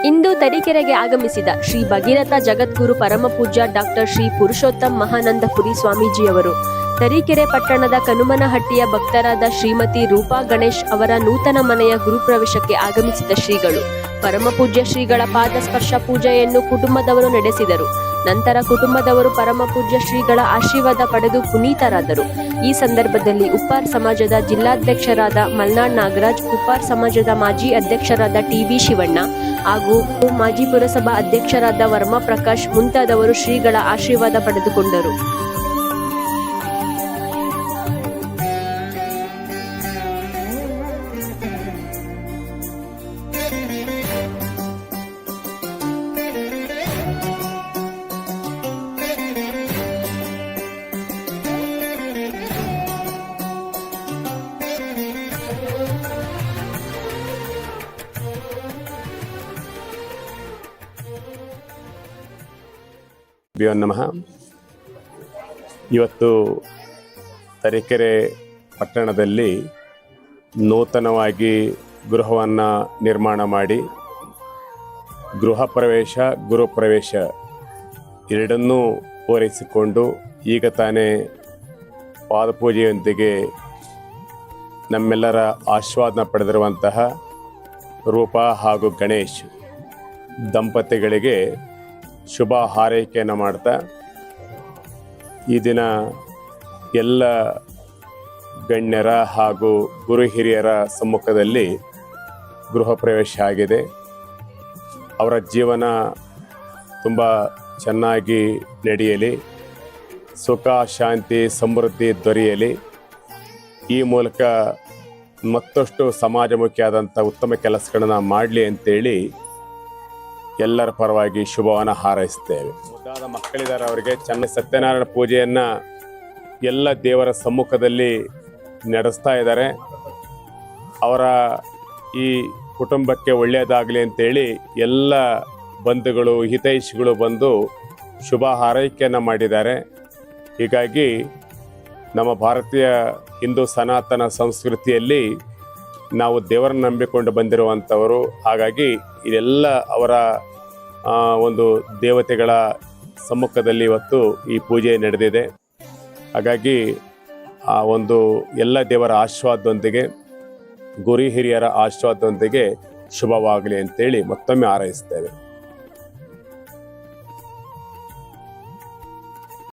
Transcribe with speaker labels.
Speaker 1: ಇಂದು ತರೀಕೆರೆಗೆ ಆಗಮಿಸಿದ ಶ್ರೀ ಭಗೀರಥ ಜಗದ್ಗುರು ಪರಮಪೂಜ್ಯ ಡಾಕ್ಟರ್ ಶ್ರೀ ಪುರುಷೋತ್ತಮ್ ಮಹಾನಂದಪುರಿ ಸ್ವಾಮೀಜಿಯವರು ತರೀಕೆರೆ ಪಟ್ಟಣದ ಕನುಮನಹಟ್ಟಿಯ ಭಕ್ತರಾದ ಶ್ರೀಮತಿ ರೂಪಾ ಗಣೇಶ್ ಅವರ ನೂತನ ಮನೆಯ ಗುರುಪ್ರವೇಶಕ್ಕೆ ಆಗಮಿಸಿದ ಶ್ರೀಗಳು ಪರಮಪೂಜ್ಯ ಶ್ರೀಗಳ ಪಾದ ಸ್ಪರ್ಶ ಪೂಜೆಯನ್ನು ಕುಟುಂಬದವರು ನಡೆಸಿದರು. ನಂತರ ಕುಟುಂಬದವರು ಪರಮಪೂಜ್ಯ ಶ್ರೀಗಳ ಆಶೀರ್ವಾದ ಪಡೆದು ಪುನೀತರಾದರು. ಈ ಸಂದರ್ಭದಲ್ಲಿ ಉಪ್ಪಾರ್ ಸಮಾಜದ ಜಿಲ್ಲಾಧ್ಯಕ್ಷರಾದ ಮಲ್ನಾಡ್ ನಾಗರಾಜ್, ಉಪ್ಪಾರ್ ಸಮಾಜದ ಮಾಜಿ ಅಧ್ಯಕ್ಷರಾದ ಟಿ.ವಿ. ಶಿವಣ್ಣ ಹಾಗೂ ಮಾಜಿ ಪುರಸಭಾ ಅಧ್ಯಕ್ಷರಾದ ವರ್ಮಾ ಪ್ರಕಾಶ್ ಮುಂತಾದವರು ಶ್ರೀಗಳ ಆಶೀರ್ವಾದ ಪಡೆದುಕೊಂಡರು.
Speaker 2: ನಮಃ. ಇವತ್ತು ತರೀಕೆರೆ ಪಟ್ಟಣದಲ್ಲಿ ನೂತನವಾಗಿ ಗೃಹವನ್ನು ನಿರ್ಮಾಣ ಮಾಡಿ ಗೃಹ ಪ್ರವೇಶ ಗುರುಪ್ರವೇಶ ಎರಡನ್ನೂ ಪೂರೈಸಿಕೊಂಡು ಈಗ ತಾನೇ ಪಾದಪೂಜೆಯೊಂದಿಗೆ ನಮ್ಮೆಲ್ಲರ ಆಶೀರ್ವಾದ ಪಡೆದಿರುವಂತಹ ರೂಪಾ ಹಾಗೂ ಗಣೇಶ್ ದಂಪತಿಗಳಿಗೆ ಶುಭ ಹಾರೈಕೆಯನ್ನು ಮಾಡ್ತಾ ಈ ದಿನ ಎಲ್ಲ ಗಣ್ಯರ ಹಾಗೂ ಗುರು ಹಿರಿಯರ ಸಮ್ಮುಖದಲ್ಲಿ ಗೃಹ ಪ್ರವೇಶ ಆಗಿದೆ. ಅವರ ಜೀವನ ತುಂಬ ಚೆನ್ನಾಗಿ ನಡೆಯಲಿ, ಸುಖ ಶಾಂತಿ ಸಮೃದ್ಧಿ ದೊರೆಯಲಿ, ಈ ಮೂಲಕ ಮತ್ತಷ್ಟು ಸಮಾಜಮುಖಿಯಾದಂಥ ಉತ್ತಮ ಕೆಲಸಗಳನ್ನು ಮಾಡಲಿ ಅಂತೇಳಿ ಎಲ್ಲರ ಪರವಾಗಿ ಶುಭವನ್ನು ಹಾರೈಸ್ತೇವೆ. ಮುದ್ದಾದ ಮಕ್ಕಳಿದ್ದಾರೆ, ಅವರಿಗೆ ಚೆನ್ನ ಸತ್ಯನಾರಾಯಣ ಪೂಜೆಯನ್ನು ಎಲ್ಲ ದೇವರ ಸಮ್ಮುಖದಲ್ಲಿ ನಡೆಸ್ತಾ ಇದ್ದಾರೆ. ಅವರ ಈ ಕುಟುಂಬಕ್ಕೆ ಒಳ್ಳೆಯದಾಗಲಿ ಅಂತೇಳಿ ಎಲ್ಲ ಬಂಧುಗಳು ಹಿತೈಷಿಗಳು ಬಂದು ಶುಭ ಹಾರೈಕೆಯನ್ನು ಮಾಡಿದ್ದಾರೆ. ಹೀಗಾಗಿ ನಮ್ಮ ಭಾರತೀಯ ಹಿಂದೂ ಸನಾತನ ಸಂಸ್ಕೃತಿಯಲ್ಲಿ ನಾವು ದೇವರನ್ನು ನಂಬಿಕೊಂಡು ಬಂದಿರುವಂಥವರು. ಹಾಗಾಗಿ ಇದೆಲ್ಲ ಅವರ ಒಂದು ದೇವತೆಗಳ ಸಮ್ಮುಖದಲ್ಲಿ ಇವತ್ತು ಈ ಪೂಜೆ ನಡೆದಿದೆ. ಹಾಗಾಗಿ ಆ ಒಂದು ಎಲ್ಲ ದೇವರ ಆಶೀರ್ವಾದದೊಂದಿಗೆ ಗುರು ಹಿರಿಯರ ಆಶೀರ್ವಾದದೊಂದಿಗೆ ಶುಭವಾಗಲಿ ಅಂತೇಳಿ ಮತ್ತೊಮ್ಮೆ ಹಾರೈಸ್ತೇವೆ.